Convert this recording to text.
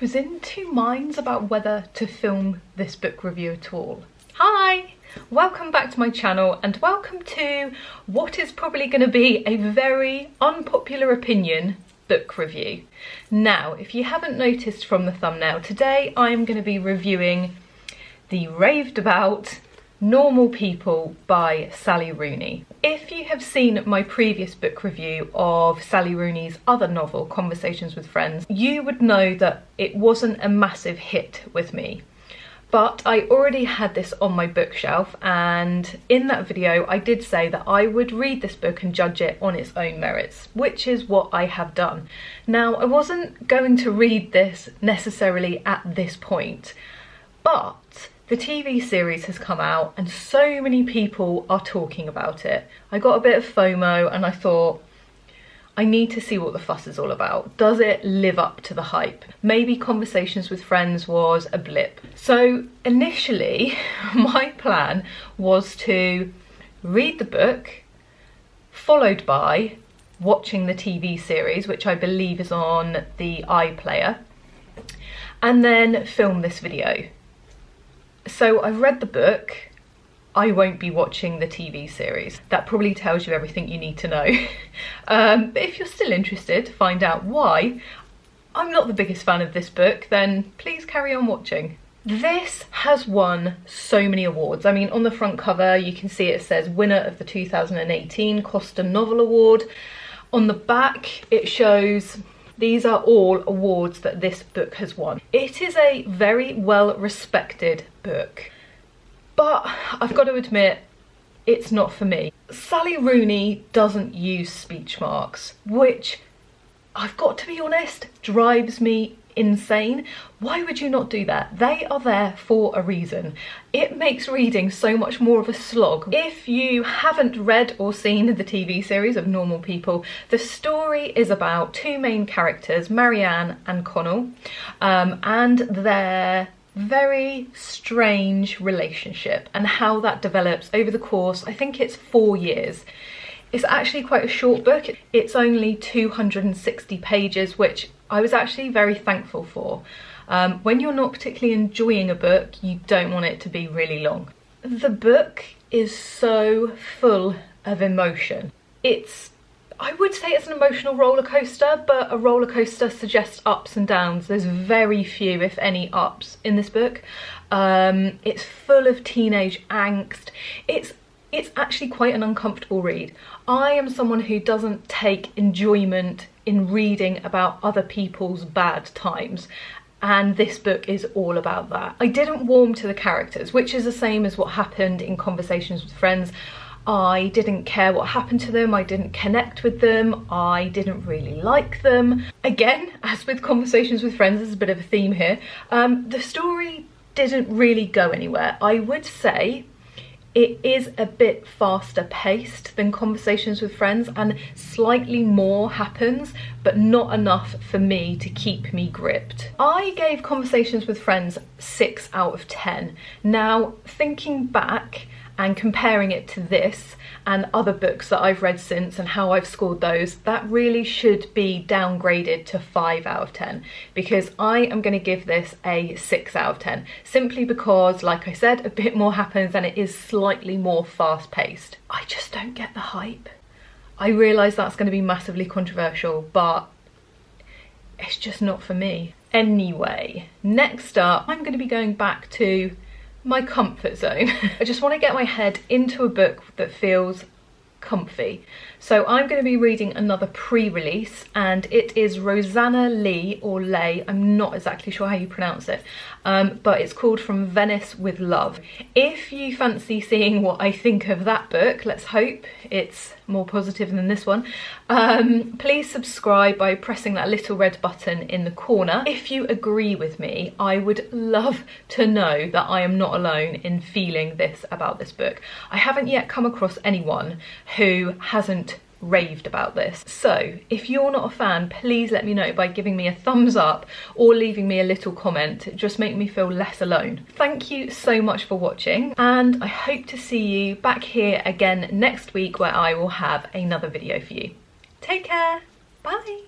was in two minds about whether to film this book review at all. Hi! Welcome back to my channel and welcome to what is probably going to be a very unpopular opinion book review. Now, if you haven't noticed from the thumbnail, today I'm going to be reviewing the raved about Normal People by Sally Rooney. If you have seen my previous book review of Sally Rooney's other novel, Conversations with Friends, you would know that it wasn't a massive hit with me. But I already had this on my bookshelf, and in that video I did say that I would read this book and judge it on its own merits, which is what I have done. Now, I wasn't going to read this necessarily at this point, but the TV series has come out and so many people are talking about it. I got a bit of FOMO and I thought, I need to see what the fuss is all about. Does it live up to the hype? Maybe Conversations with Friends was a blip. So initially, my plan was to read the book, followed by watching the TV series, which I believe is on the iPlayer, and then film this video. So I've read the book, I won't be watching the TV series. That probably tells you everything you need to know. But if you're still interested to find out why I'm not the biggest fan of this book, then please carry on watching. This has won so many awards. I mean, on the front cover you can see it says winner of the 2018 Costa Novel Award. On the back it shows these are all awards that this book has won. It is a very well respected book, but I've got to admit, it's not for me. Sally Rooney doesn't use speech marks, which, I've got to be honest, drives me insane. Why would you not do that? They are there for a reason. It makes reading so much more of a slog. If you haven't read or seen the TV series of Normal People, the story is about two main characters, Marianne and Connell, and their very strange relationship and how that develops over the course, I think it's 4 years. It's actually quite a short book. It's only 260 pages, which I was actually very thankful for. When you're not particularly enjoying a book, you don't want it to be really long. The book is so full of emotion. I would say it's an emotional roller coaster, but a roller coaster suggests ups and downs. There's very few, if any, ups in this book. It's full of teenage angst. It's actually quite an uncomfortable read. I am someone who doesn't take enjoyment in reading about other people's bad times, and this book is all about that. I didn't warm to the characters, which is the same as what happened in Conversations with Friends. I didn't care what happened to them, I didn't connect with them, I didn't really like them. Again, as with Conversations with Friends, there's a bit of a theme here. The story didn't really go anywhere. I would say it is a bit faster paced than Conversations with Friends and slightly more happens, but not enough for me to keep me gripped. I gave Conversations with Friends 6 out of 10. Now, thinking back and comparing it to this and other books that I've read since and how I've scored those, that really should be downgraded to 5 out of 10, because I am going to give this a 6 out of 10, simply because, like I said, a bit more happens and it is slightly more fast paced. I just don't get the hype. I realise that's going to be massively controversial, but it's just not for me. Anyway, next up, I'm going to be going back to my comfort zone. I just want to get my head into a book that feels comfy. So I'm going to be reading another pre-release, and it is Rosanna Lee, or Lay, I'm not exactly sure how you pronounce it, but it's called From Venice with Love. If you fancy seeing what I think of that book, let's hope it's more positive than this one, please subscribe by pressing that little red button in the corner. If you agree with me, I would love to know that I am not alone in feeling this about this book. I haven't yet come across anyone who hasn't raved about this. So if you're not a fan, please let me know by giving me a thumbs up or leaving me a little comment. It just makes me feel less alone. Thank you so much for watching, and I hope to see you back here again next week, where I will have another video for you. Take care, bye.